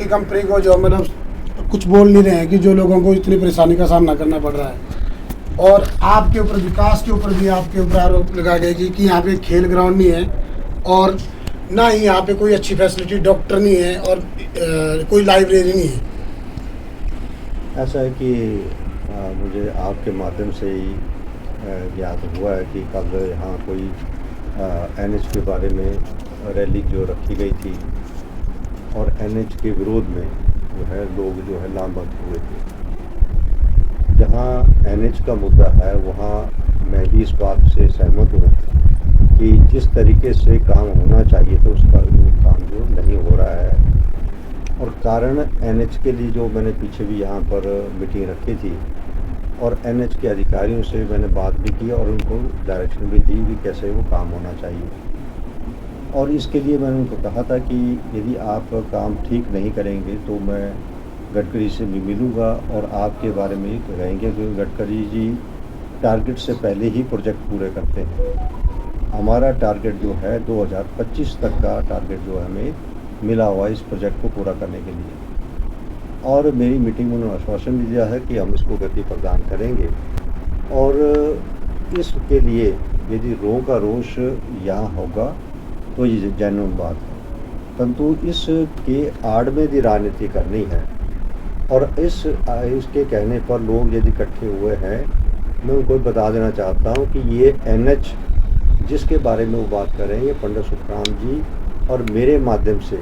की कंपनी को जो मतलब कुछ बोल नहीं रहे हैं कि जो लोगों को इतनी परेशानी का सामना करना पड़ रहा है। और आपके ऊपर, विकास के ऊपर भी आपके ऊपर आरोप लगाया गया कि यहाँ पे खेल ग्राउंड नहीं है और ना ही यहाँ पे कोई अच्छी फैसिलिटी, डॉक्टर नहीं है और कोई लाइब्रेरी नहीं है। ऐसा है कि मुझे आपके माध्यम से ही ज्ञात हुआ है कि कल यहाँ कोई एनएच के बारे में रैली जो रखी गई थी और एनएच के विरोध में जो है लोग जो है लामबंद हुए थे। जहाँ एनएच का मुद्दा है वहाँ मैं भी इस बात से सहमत हूँ कि जिस तरीके से काम होना चाहिए था उसका काम जो नहीं हो रहा है। और कारण एनएच के लिए जो मैंने पीछे भी यहाँ पर मीटिंग रखी थी और एनएच के अधिकारियों से मैंने बात भी की और उनको डायरेक्शन भी दी कि कैसे वो काम होना चाहिए। और इसके लिए मैंने उनको कहा था कि यदि आप काम ठीक नहीं करेंगे तो मैं गडकरी से भी मिलूँगा और आपके बारे में ही कहेंगे, क्योंकि गडकरी जी टारगेट से पहले ही प्रोजेक्ट पूरे करते हैं। हमारा टारगेट जो है 2025 तक का टारगेट जो हमें मिला हुआ है इस प्रोजेक्ट को पूरा करने के लिए। और मेरी मीटिंग में उन्होंने आश्वासन भी दिया है कि हम इसको गति प्रदान करेंगे। और इसके लिए यदि रो का रोष यहाँ होगा तो ये जेन्युइन बात है, परंतु इसके आड़ में भी राजनीति करनी है। और इसके कहने पर लोग यदि इकट्ठे हुए हैं, मैं उनको बता देना चाहता हूँ कि ये एनएच जिसके बारे में वो बात कर रहे हैं ये पंडित सुखराम जी और मेरे माध्यम से,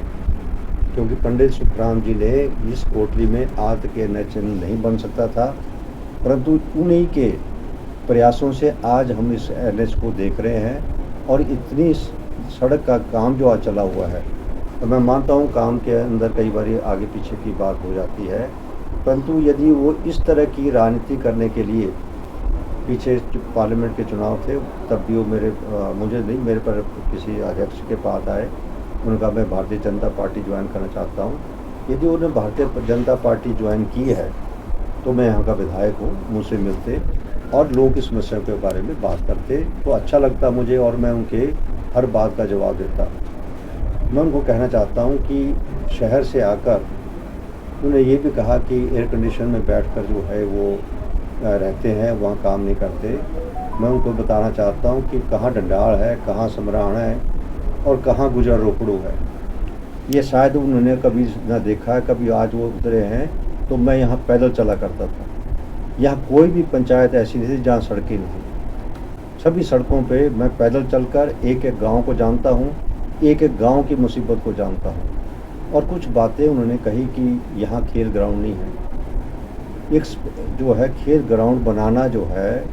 क्योंकि पंडित सुखराम जी ने इस कोटली में आज के एनएच नहीं बन सकता था, परंतु उन्हीं के प्रयासों से आज हम इस एनएच को देख रहे हैं। और इतनी सड़क का काम जो आज चला हुआ है, तो मैं मानता हूँ काम के अंदर कई बार आगे पीछे की बात हो जाती है, परंतु यदि वो इस तरह की राजनीति करने के लिए पीछे पार्लियामेंट के चुनाव थे तब भी वो मेरे पर किसी अध्यक्ष के पास आए, उनका मैं भारतीय जनता पार्टी ज्वाइन करना चाहता हूँ। यदि उन्होंने भारतीय जनता पार्टी ज्वाइन की है तो मैं यहाँ का विधायक हूँ, मुझसे मिलते और लोग इस समस्या के बारे में बात करते तो अच्छा लगता मुझे और मैं उनके हर बात का जवाब देता। मैं उनको कहना चाहता हूँ कि शहर से आकर उन्होंने ये भी कहा कि एयर कंडीशन में बैठकर जो है वो रहते हैं, वहाँ काम नहीं करते। मैं उनको बताना चाहता हूँ कि कहाँ डंडाल है, कहाँ समराण है और कहाँ गुजर रोकड़ू है। ये शायद उन्होंने कभी ना देखा है, कभी आज वो उतरे हैं तो मैं यहाँ पैदल चला करता था। यहाँ कोई भी पंचायत ऐसी नहीं थी जहाँ सड़कें नहीं थी। सभी सड़कों पे मैं पैदल चलकर एक एक गांव को जानता हूँ, एक एक गांव की मुसीबत को जानता हूँ। और कुछ बातें उन्होंने कही कि यहाँ खेल ग्राउंड नहीं है। एक जो है खेल ग्राउंड बनाना जो है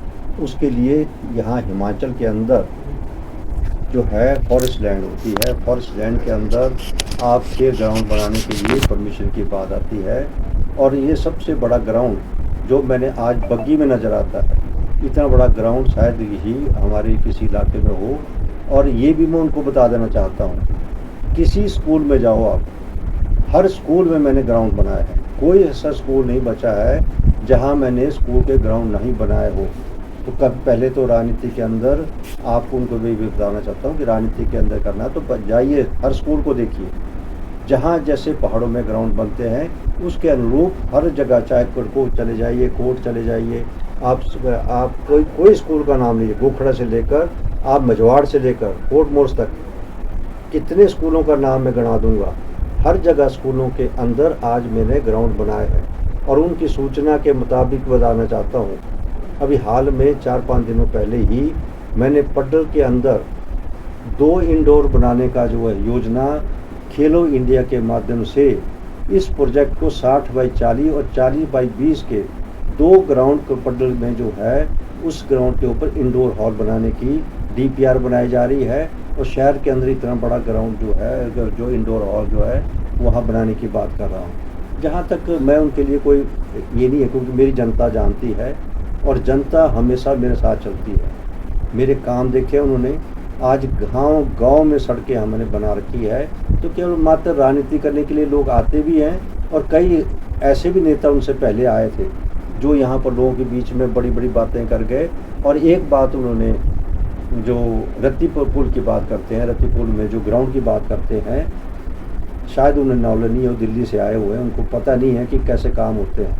उसके लिए यहाँ हिमाचल के अंदर जो है फॉरेस्ट लैंड होती है, फॉरेस्ट लैंड के अंदर आप खेल ग्राउंड बनाने के लिए परमिशन की बात आती है। और ये सबसे बड़ा ग्राउंड जो मैंने आज बग्गी में नज़र आता है, इतना बड़ा ग्राउंड शायद ही हमारे किसी इलाके में हो। और ये भी मैं उनको बता देना चाहता हूँ, किसी स्कूल में जाओ आप, हर स्कूल में मैंने ग्राउंड बनाया है। कोई ऐसा स्कूल नहीं बचा है जहाँ मैंने स्कूल के ग्राउंड नहीं बनाए हो। तो कब पहले तो राजनीति के अंदर आपको उनको भी बताना चाहता हूँ कि राजनीति के अंदर करना तो जाइए हर स्कूल को देखिए, जहाँ जैसे पहाड़ों में ग्राउंड बनते हैं उसके अनुरूप हर जगह, चाहे कोट चले जाइए, कोट चले जाइए, आप कोई स्कूल का नाम लीजिए, गोखड़ा से लेकर आप मझवाड़ से लेकर कोट मोर्स तक, कितने स्कूलों का नाम मैं गिना दूंगा। हर जगह स्कूलों के अंदर आज मैंने ग्राउंड बनाए हैं। और उनकी सूचना के मुताबिक बताना चाहता हूँ, अभी हाल में 4-5 दिनों पहले ही मैंने पड्डल के अंदर 2 इंडोर बनाने का जो है योजना खेलो इंडिया के माध्यम से इस प्रोजेक्ट को 60 बाई 40 और 40 बाई 20 के 2 ग्राउंड को पड्डल में जो है उस ग्राउंड के ऊपर इंडोर हॉल बनाने की डीपीआर बनाई जा रही है। और शहर के अंदर इतना बड़ा ग्राउंड जो है, जो इंडोर हॉल जो है वहाँ बनाने की बात कर रहा हूँ। जहाँ तक मैं उनके लिए कोई ये नहीं है, क्योंकि मेरी जनता जानती है और जनता हमेशा मेरे साथ चलती है। मेरे काम देखे उन्होंने, आज गांव में सड़कें हमने बना रखी है। तो केवल मात्र राजनीति करने के लिए लोग आते भी हैं और कई ऐसे भी नेता उनसे पहले आए थे जो यहाँ पर लोगों के बीच में बड़ी बड़ी बातें कर गए। और एक बात उन्होंने जो रत्तीपुर पुल की बात करते हैं, रत्तीपुर में जो ग्राउंड की बात करते हैं, शायद उन्हें नॉलेज नहीं है, वो दिल्ली से आए हुए हैं, उनको पता नहीं है कि कैसे काम होते हैं।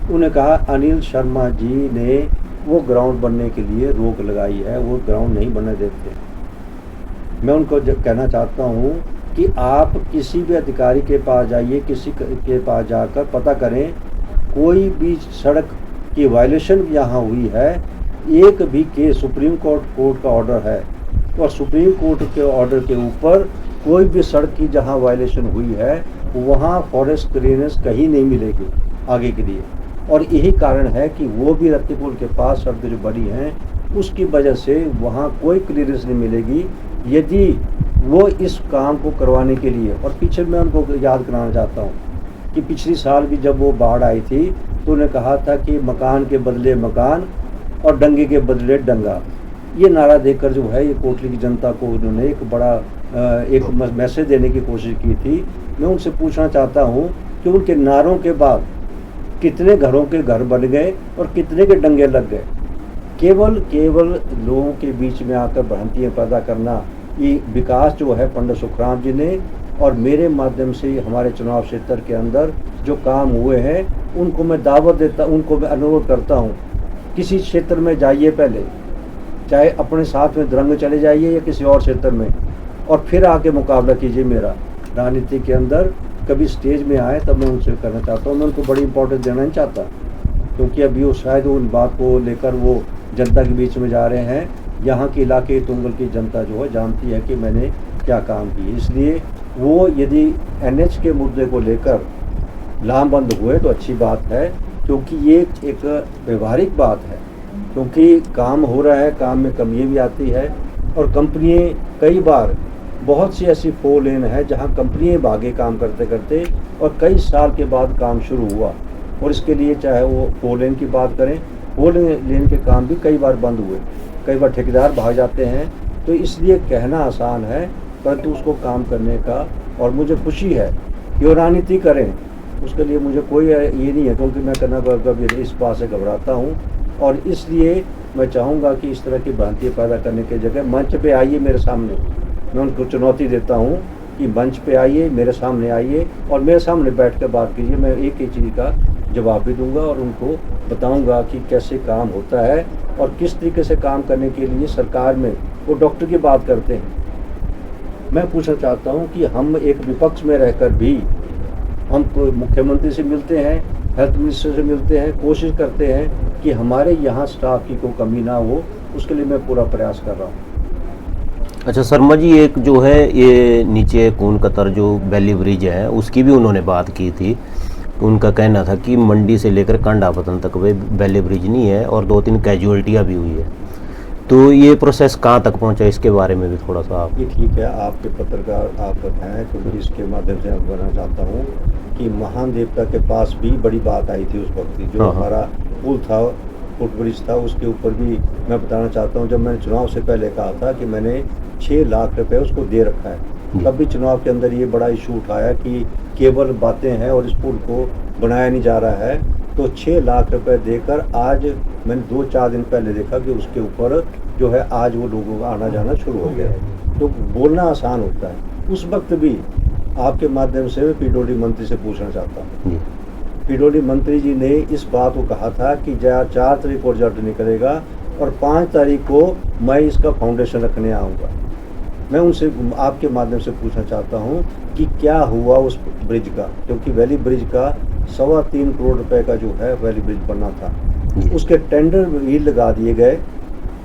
उन्होंने कहा अनिल शर्मा जी ने वो ग्राउंड बनने के लिए रोक लगाई है, वो ग्राउंड नहीं बनने देते। मैं उनको कहना चाहता हूँ कि आप किसी भी अधिकारी के पास जाइए, किसी के पास जाकर पता करें, कोई भी सड़क की वायलेशन यहाँ हुई है, एक भी केस सुप्रीम कोर्ट का ऑर्डर है और सुप्रीम कोर्ट के ऑर्डर के ऊपर कोई भी सड़क की जहाँ वायलेशन हुई है वहाँ फॉरेस्ट क्लियरेंस कहीं नहीं मिलेगी आगे के लिए। और यही कारण है कि वो भी रत्तीपुर के पास सड़क जो बनी है उसकी वजह से वहाँ कोई क्लियरेंस नहीं मिलेगी यदि वो इस काम को करवाने के लिए। और पीछे मैं उनको याद कराना चाहता हूँ कि पिछली साल भी जब वो बाढ़ आई थी तो उन्होंने कहा था कि मकान के बदले मकान और डंगे के बदले डंगा। ये नारा देकर जो है ये कोटली की जनता को उन्होंने एक बड़ा एक मैसेज देने की कोशिश की थी। मैं उनसे पूछना चाहता हूँ कि उनके नारों के बाद कितने घरों के घर बन गए और कितने के डंगे लग गए। केवल लोगों के बीच में आकर भ्रांतियाँ पैदा करना, ये विकास जो है पंडित सुखराम जी ने और मेरे माध्यम से हमारे चुनाव क्षेत्र के अंदर जो काम हुए हैं उनको मैं दावत देता, उनको मैं अनुरोध करता हूँ, किसी क्षेत्र में जाइए पहले, चाहे अपने साथ में द्रंग चले जाइए या किसी और क्षेत्र में, और फिर आके मुकाबला कीजिए मेरा। राजनीति के अंदर कभी स्टेज में आए तब मैं उनसे करना चाहता हूँ। मैं उनको बड़ी इंपॉर्टेंस देना नहीं चाहता क्योंकि अभी वो शायद उन बात को लेकर वो जनता के बीच में जा रहे हैं। यहाँ के इलाके तुंगल की जनता जो है जानती है कि मैंने क्या काम किए, इसलिए वो यदि NH के मुद्दे को लेकर लामबंद हुए तो अच्छी बात है क्योंकि ये एक व्यवहारिक बात है, क्योंकि काम हो रहा है, काम में कमियाँ भी आती है और कंपनियाँ कई बार बहुत सी ऐसी 4 लेन है जहाँ कंपनियाँ भागे काम करते करते और कई साल के बाद काम शुरू हुआ। और इसके लिए चाहे वो 4 लेन की बात करें, 4 लेन के काम भी कई बार बंद हुए, कई बार ठेकेदार भाग जाते हैं। तो इसलिए कहना आसान है परंतु उसको काम करने का, और मुझे खुशी है कि वो राजनीति करें, उसके लिए मुझे कोई ये नहीं है क्योंकि मैं करना कभी इस बात से घबराता हूँ। और इसलिए मैं चाहूँगा कि इस तरह की भ्रांतियाँ पैदा करने की जगह मंच पे आइए मेरे सामने। मैं उनको चुनौती देता हूँ कि मंच पे आइए, मेरे सामने आइए और मेरे सामने बैठ कर बात कीजिए। मैं एक ही चीज़ का जवाब भी दूंगा और उनको बताऊंगा कि कैसे काम होता है और किस तरीके से काम करने के लिए सरकार में वो डॉक्टर की बात करते हैं। मैं पूछना चाहता हूँ कि हम एक विपक्ष में रहकर भी हम तो मुख्यमंत्री से मिलते हैं, हेल्थ मिनिस्टर से मिलते हैं, कोशिश करते हैं कि हमारे यहाँ स्टाफ की कोई कमी ना हो, उसके लिए मैं पूरा प्रयास कर रहा हूँ। अच्छा शर्मा जी, एक जो है ये नीचे कून कतर जो वैली ब्रिज है उसकी भी उन्होंने बात की थी। उनका कहना था कि मंडी से लेकर कांडापतन तक वे वैली ब्रिज नहीं है और 2-3 कैजुअल्टियाँ भी हुई है। तो ये प्रोसेस कहाँ तक पहुँचा, इसके बारे में भी थोड़ा सा आप। ये ठीक है, आपके पत्रकार आप बताएं क्योंकि इसके माध्यम से मैं बताना चाहता हूँ कि महान देवता के पास भी बड़ी बात आई थी उस वक्त, जो हमारा पुल था, फुट ब्रिज था, उसके ऊपर भी मैं बताना चाहता हूँ। जब मैंने चुनाव से पहले कहा था कि मैंने 6 लाख रुपए उसको दे रखा है, तब भी चुनाव के अंदर ये बड़ा इशू उठाया कि केवल बातें हैं और इस पुल को बनाया नहीं जा रहा है। तो 6 लाख रुपए देकर आज मैंने 2-4 दिन पहले देखा कि उसके ऊपर जो है आज वो लोगों का आना जाना शुरू हो गया है। तो बोलना आसान होता है। उस वक्त भी आपके माध्यम से मैं पीडब्ल्यूडी मंत्री से पूछना चाहता हूँ, पीडब्ल्यूडी मंत्री जी ने इस बात को कहा था कि 4 तारीख को रिजल्ट निकलेगा और 5 तारीख को मैं इसका फाउंडेशन रखने आऊँगा। मैं उनसे आपके माध्यम से पूछना चाहता हूँ कि क्या हुआ उस ब्रिज का, क्योंकि वैली ब्रिज का 3.25 करोड़ रुपए का जो है वैली ब्रिज बनना था, उसके टेंडर भी लगा दिए गए,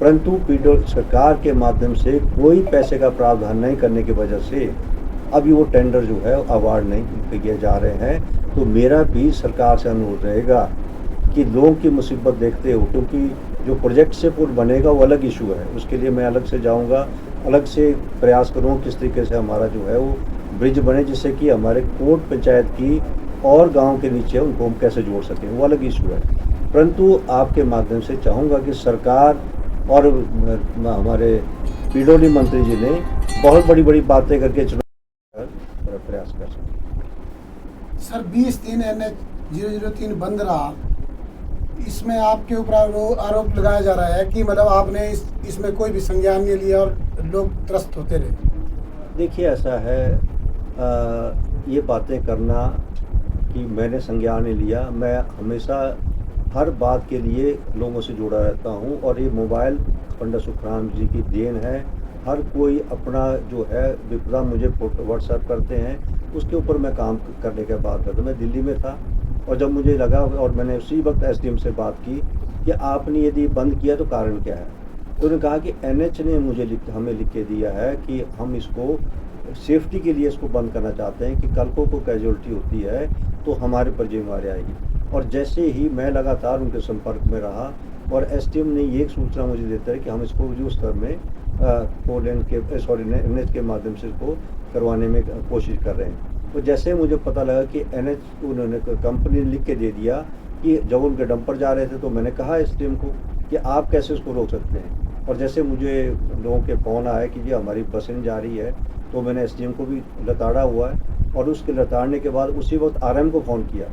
परंतु पीडब्ल्यूडी सरकार के माध्यम से कोई पैसे का प्रावधान नहीं करने की वजह से अभी वो टेंडर जो है अवार्ड नहीं किए जा रहे हैं। तो मेरा भी सरकार से अनुरोध रहेगा कि लोगों की मुसीबत देखते हो, क्योंकि जो प्रोजेक्ट से पुल बनेगा वो अलग इशू है, उसके लिए मैं अलग से जाऊंगा, अलग से प्रयास करूँगा किस तरीके से हमारा जो है वो ब्रिज बने, जिससे कि हमारे कोट पंचायत की और गांव के नीचे उनको हम कैसे जोड़ सकें, वो अलग इशू है। परंतु आपके माध्यम से चाहूँगा कि सरकार और हमारे पीडब्ल्यूडी मंत्री जी ने बहुत बड़ी बड़ी बातें करके चुनाव प्रयास कर सकें। सर 20-3 NH 003 बंद रहा, इसमें आपके ऊपर आरोप लगाया जा रहा है कि मतलब आपने इसमें कोई भी संज्ञान नहीं लिया और लोग त्रस्त होते रहे। देखिए ऐसा है, ये बातें करना कि मैंने संज्ञान नहीं लिया। मैं हमेशा हर बात के लिए लोगों से जुड़ा रहता हूँ और ये मोबाइल पंडित सुखराम जी की देन है। हर कोई अपना जो है विपदा मुझे व्हाट्सएप करते हैं, उसके ऊपर मैं काम करने के बाद करता हूँ। मैं दिल्ली में था और जब मुझे लगा और मैंने उसी वक्त एसडीएम से बात की कि आपने यदि बंद किया तो कारण क्या है, तो उन्होंने कहा कि एनएच ने हमें लिख के दिया है कि हम इसको सेफ्टी के लिए इसको बंद करना चाहते हैं कि कल को कोई कैजुअलिटी होती है तो हमारे पर जिम्मेवारी आएगी। और जैसे ही मैं लगातार उनके संपर्क में रहा और एसडीएम ने ये सूचना मुझे देता है कि हम इसको उस स्तर में एनएच के माध्यम से इसको करवाने में कोशिश कर रहे हैं। तो जैसे मुझे पता लगा कि एनएच उन्होंने कंपनी ने लिख के दे दिया कि जब उनके डंपर जा रहे थे तो मैंने कहा एसडीएम को कि आप कैसे उसको रोक सकते हैं। और जैसे मुझे लोगों के फ़ोन आया कि जी हमारी बसें जा रही है, तो मैंने एसडीएम को भी लताड़ा हुआ है और उसके लताड़ने के बाद उसी वक्त आरएम को फ़ोन किया।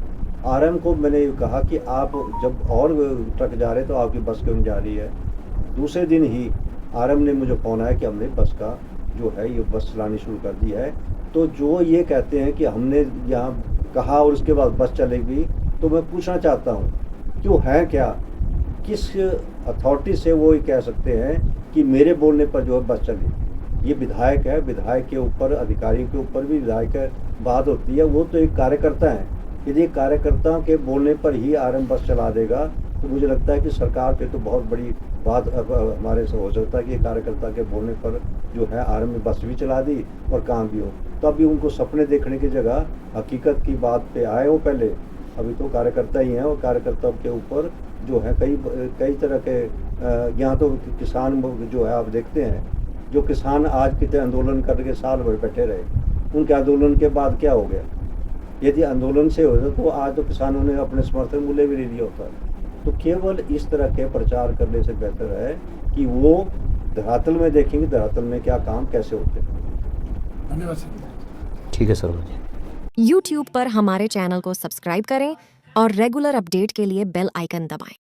आरएम को मैंने कहा कि आप जब और ट्रक जा रहे हैं तो आपकी बस क्यों जा रही है। दूसरे दिन ही आरएम ने मुझे फ़ोन आया कि हमने बस का जो है ये बस चलानी शुरू कर दी है। तो जो ये कहते हैं कि हमने यहाँ कहा और उसके बाद बस चलेगी, तो मैं पूछना चाहता हूँ क्यों है क्या, किस अथॉरिटी से वो ये कह सकते हैं कि मेरे बोलने पर जो है बस चली। ये विधायक है, विधायक के ऊपर अधिकारी के ऊपर भी विधायक बात होती है, वो तो एक कार्यकर्ता है। यदि कार्यकर्ताओं के बोलने पर ही आरएम बस चला देगा तो मुझे लगता है कि सरकार पे तो बहुत बड़ी बात हमारे से हो सकता है कि कार्यकर्ता के बोलने पर जो है आरएम ने बस भी चला दी और काम भी हो। तो अभी उनको सपने देखने की जगह हकीकत की बात पे आए हो पहले। अभी तो कार्यकर्ता ही हैं और कार्यकर्ताओं के ऊपर जो है कई तरह के यहाँ तो किसान जो है आप देखते हैं, जो किसान आज कितने आंदोलन करके साल भर बैठे रहे, उनके आंदोलन के बाद क्या हो गया। यदि आंदोलन से होता तो आज तो किसानों ने अपने समर्थन मूल्य भी नहीं लिया होता। तो केवल इस तरह के प्रचार करने से बेहतर है कि वो धरातल में देखेंगे धरातल में क्या काम कैसे होते हैं। धन्यवाद सर। ठीक है शर्मा जी। YouTube पर हमारे चैनल को सब्सक्राइब करें और रेगुलर अपडेट के लिए बेल आइकन दबाएं।